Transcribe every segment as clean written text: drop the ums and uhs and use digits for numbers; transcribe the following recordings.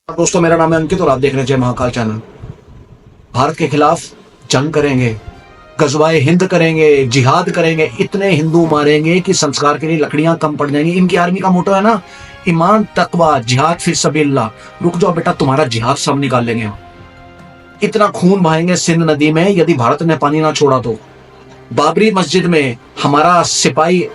दोस्तों, मेरा नाम है अंकित और आप देख रहे हैं जय महाकाल चैनल। भारत के खिलाफ जंग करेंगे, गजवाए हिंद करेंगे, जिहाद करेंगे, इतने हिंदू मारेंगे कि संस्कार के लिए लकड़ियां कम पड़ जाएंगी। इनकी आर्मी का मोटो है ना, ईमान तकवा जिहाद फिर सबील्लाह। रुक जाओ बेटा, तुम्हारा जिहाद सब निकाल लेंगे। इतना खून बहाएंगे सिंध नदी में यदि भारत ने पानी ना छोड़ा तो। बाबरी मस्जिद में हमारा सिपाही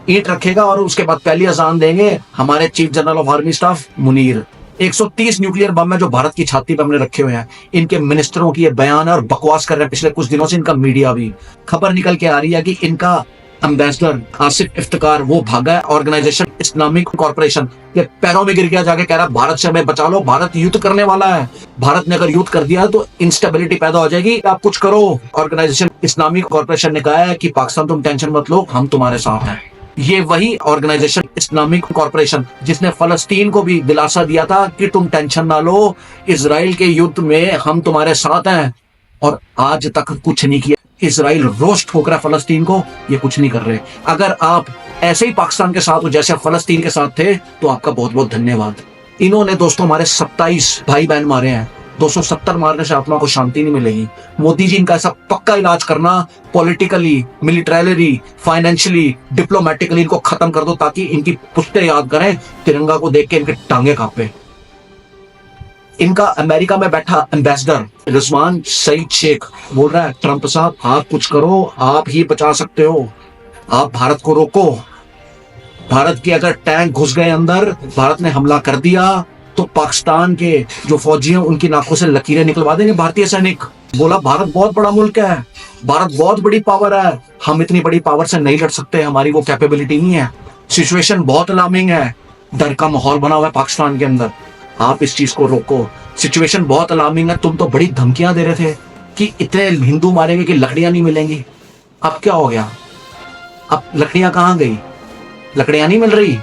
ईंट रखेगा और उसके बाद पहली अजान देंगे हमारे chief general of army staff Munir. 130 nuclear bomb है जो भारत की छाती पर हमने रखे हुए हैं। इनके मिनिस्टरों की ये बयान है और बकवास कर रहे हैं पिछले कुछ दिनों से। इनका मीडिया भी खबर निकल के आ रही है कि इनका एम्बेसडर आसिफ इफ्तिकार वो भागा है ऑर्गेनाइजेशन इस्लामिक कॉर्पोरेशन के पैरों में गिर गया, जाके कह रहा है भारत से हमें बचा लो, भारत युद्ध करने वाला है। भारत ने अगर युद्ध कर दिया तो इंस्टेबिलिटी पैदा हो जाएगी, आप कुछ करो। ऑर्गेनाइजेशन इस्लामिक कॉर्पोरेशन ने कहा है कि पाकिस्तान तुम टेंशन मत लो, हम तुम्हारे साथ हैं। ये वही ऑर्गेनाइजेशन इस्लामिक कॉर्पोरेशन जिसने फलस्तीन को भी दिलासा दिया था कि तुम टेंशन ना लो, इजराइल के युद्ध में हम तुम्हारे साथ हैं, और आज तक कुछ नहीं किया। इजराइल रोस्ट ठोक रहा है फलस्तीन को, ये कुछ नहीं कर रहे। अगर आप ऐसे ही पाकिस्तान के साथ हो जैसे फलस्तीन के साथ थे तो आपका बहुत बहुत धन्यवाद। इन्होंने दोस्तों हमारे 27 भाई बहन मारे हैं। 270 मारने से आत्मा को शांति नहीं मिलेगी। मोदी जी इनका ऐसा पक्का इलाज करना, पॉलिटिकली, मिलिटरली, फाइनेंशियली, डिप्लोमेटिकली इनको खत्म कर दो ताकि इनकी पुश्ते याद करें, तिरंगा को देख के इनके टांगे कांपे। इनका अमेरिका में बैठा एम्बेसडर रिजवान सईद शेख बोल रहा है ट्रंप साहब आप कुछ करो, आप ही बचा सकते हो, आप भारत को रोको। भारत के अगर टैंक घुस गए अंदर, भारत ने हमला कर दिया तो पाकिस्तान के जो फौजी हैं उनकी नाकों से लकीरें निकलवा देंगे भारतीय सैनिक। बोला भारत बहुत बड़ा मुल्क है, भारत बहुत बड़ी पावर है, हम इतनी बड़ी पावर से नहीं लड़ सकते, हमारी वो कैपेबिलिटी नहीं है। सिचुएशन बहुत अलार्मिंग है, डर का माहौल बना हुआ है पाकिस्तान के अंदर, आप इस चीज को रोको। सिचुएशन बहुत अलार्मिंग है। तुम तो बड़ी धमकियां दे रहे थे कि इतने हिंदू मारेंगे कि लकड़ियां नहीं मिलेंगी, अब क्या हो गया? अब लकड़ियां कहां गई? लकड़ियां नहीं मिल रही।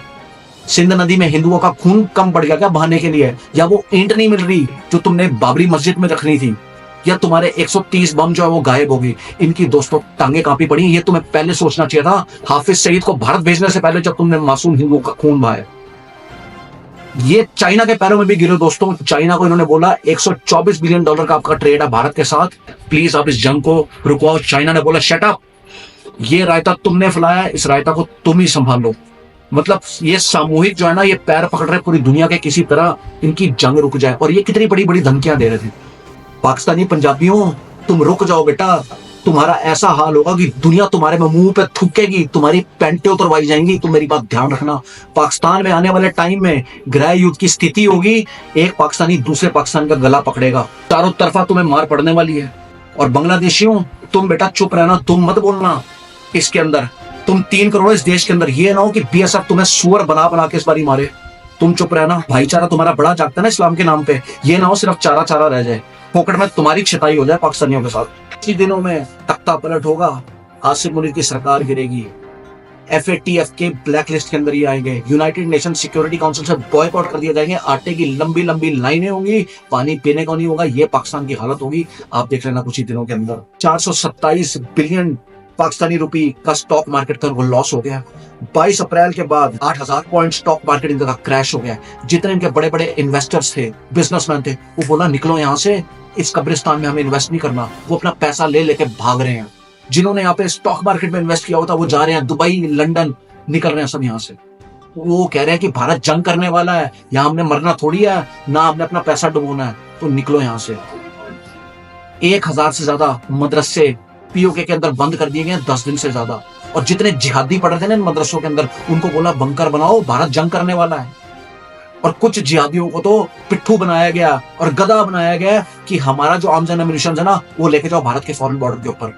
सिंध नदी में हिंदुओं का खून कम पड़ गया क्या बहाने के लिए? या वो ईंट नहीं मिल रही जो तुमने बाबरी मस्जिद में रखनी थी? या तुम्हारे 130 बम जो है वो गायब होगी? इनकी दोस्तों टांगे कांपी पड़ी। ये तुम्हें पहले सोचना चाहिए था, हाफिज सईद को भारत भेजने से पहले, जब तुमने मासूम हिंदुओं का खून बहाया। ये चाइना के पैरों में भी गिरे दोस्तों। चाइना को इन्होंने बोला $124 बिलियन का आपका ट्रेड है भारत के साथ, प्लीज आप इस जंग को रुकवाओ। चाइना ने बोला शट अप, ये रायता तुमने फैलाया, इस रायता को तुम ही संभालो। मतलब ये सामूहिक जो है ना, ये पैर पकड़ रहे पूरी दुनिया के, किसी तरह इनकी जंग रुक जाए। और ये कितनी बड़ी बड़ी धमकियां दे रहे थे। पाकिस्तानी पंजाबियों तुम रुक जाओ बेटा, तुम्हारा ऐसा हाल होगा कि दुनिया तुम्हारे मुंह पे थूकेगी, तुम्हारी पैंटें उतरवाई जाएंगी। तुम मेरी बात ध्यान रखना, पाकिस्तान में आने वाले टाइम में गृह युद्ध की स्थिति होगी, एक पाकिस्तानी दूसरे पाकिस्तान का गला पकड़ेगा, चारों तरफा तुम्हें मार पड़ने वाली है। और बांग्लादेशियों तुम बेटा चुप रहना, तुम मत बोलना इसके अंदर। तुम 3 करोड़ इस देश के अंदर, ये ना हो कि बीएसएफ तुम्हें सुअर बना बना के इस बारी मारे। तुम चुप रहना, भाईचारा तुम्हारा बड़ा जागता है ना इस्लाम के नाम पे, ये ना हो सिर्फ चारा चारा रह जाए, पॉकेट में तुम्हारी छिताई हो जाए पाकिस्तानियों के साथ। इसी दिनों में तख्ता पलट होगा, आसिफ मुनीर की सरकार गिरेगी, FATF के ब्लैक लिस्ट के अंदर ही आएंगे, यूनाइटेड नेशन सिक्योरिटी काउंसिल से बॉयकॉट कर दिया जाएंगे, आटे की लंबी लंबी लाइनें होंगी, पानी पीने को नहीं होगा। ये पाकिस्तान की हालत होगी, आप देख लेना कुछ ही दिनों के अंदर। 427 बिलियन पाकिस्तानी रुपए का स्टॉक मार्केट का लॉस हो गया। 22 अप्रैल के बाद 8000 पॉइंट स्टॉक मार्केट इनका क्रैश हो गया। जितने इनके बड़े बड़े इन्वेस्टर्स थे, बिजनेसमैन थे, वो बोला निकलो यहाँ से, इस कब्रिस्तान में हमें इन्वेस्ट नहीं करना। वो अपना पैसा ले लेके भाग रहे हैं। जिन्होंने यहाँ पे स्टॉक मार्केट में इन्वेस्ट किया होता वो जा रहे हैं दुबई, लंदन, निकल रहे हैं सब यहाँ से। वो कह रहे हैं कि भारत जंग करने वाला है, यहाँ हमने मरना थोड़ी है ना, हमने अपना पैसा डुबोना है, तो निकलो यहाँ से। 1000 से ज्यादा मदरसे POK के अंदर बंद कर दिए गए 10 दिन से ज्यादा। और जितने जिहादी पढ़ रहे थे ना इन मदरसों के अंदर, उनको बोला बंकर बनाओ, भारत जंग करने वाला है। और कुछ जिहादियों को तो पिट्ठू बनाया गया और गधा बनाया गया कि हमारा जो आर्म्स एंड एम्युनिशन है ना, वो लेके जाओ भारत के फॉरेन बॉर्डर के ऊपर।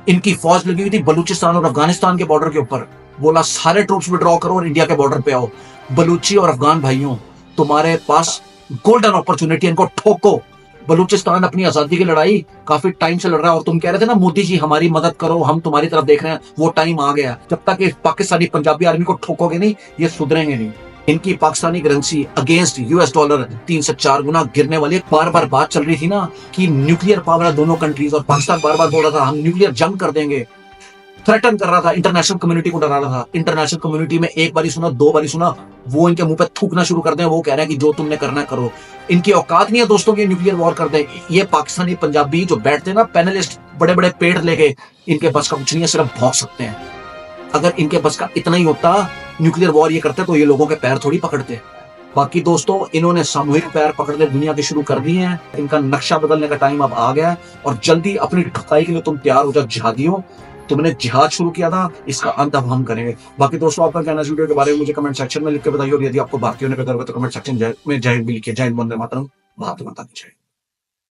इनकी फौज लगी हुई थी बलूचिस्तान और अफगानिस्तान के बॉर्डर के ऊपर। बोला सारे ट्रूप्स विड्रॉ करो और इंडिया के बॉर्डर पे आओ। बलूची और अफगान भाइयों, तुम्हारे पास गोल्डन अपॉर्चुनिटी, इनको ठोको। बलूचिस्तान अपनी आजादी की लड़ाई काफी टाइम से लड़ रहा है, और तुम कह रहे थे ना मोदी जी हमारी मदद करो, हम तुम्हारी तरफ देख रहे हैं, वो टाइम आ गया। जब तक इस पाकिस्तानी पंजाबी आर्मी को ठोकोगे नहीं, ये सुधरेंगे नहीं। इनकी Pakistani currency against US dollar 3 से 4 गुना गिरने वाली। बार बार बात चल रही थी ना कि न्यूक्लियर पावर है दोनों कंट्रीज, और पाकिस्तान बार बार बोल रहा था हम न्यूक्लियर जंग कर देंगे। थ्रेटन कर रहा था, इंटरनेशनल कम्युनिटी को डरा रहा था। इंटरनेशनल कम्युनिटी में एक बारी सुना, दो बारी सुना, वो इनके मुंह पे थूकना शुरू कर दें, वो कह रहे हैं कि जो तुमने करना है करो। इनकी औकात नहीं है दोस्तों की न्यूक्लियर वॉर कर दें। ये पाकिस्तानी पंजाबी जो बैठते हैं ना पैनलिस्ट, बड़े बड़े पेड़ लेके, इनके बस का कुछ नहीं है, सिर्फ भौंक सकते हैं। अगर इनके बस का इतना ही होता न्यूक्लियर वॉर ये करते तो ये लोगों के पैर थोड़ी पकड़ते। बाकी दोस्तों, इन्होंने सामूहिक पैर पकड़ने दुनिया के शुरू कर दिए हैं। इनका नक्शा बदलने का टाइम अब आ गया है और जल्दी अपनी ठुकाई के लिए तुम तैयार हो जाओ जिहादियों। तुमने जिहाद शुरू किया था, इसका अंत अब हम करेंगे। बाकी दोस्तों, आपका कहना है इस वीडियो के बारे में मुझे कमेंट सेक्शन में लिख के बताइए और यदि आपको भारतीय होने का गर्व है तो कमेंट सेक्शन में जय हिंद भी लिखिए। जय हिंद, वंदे मातरम, भारत माता की जय।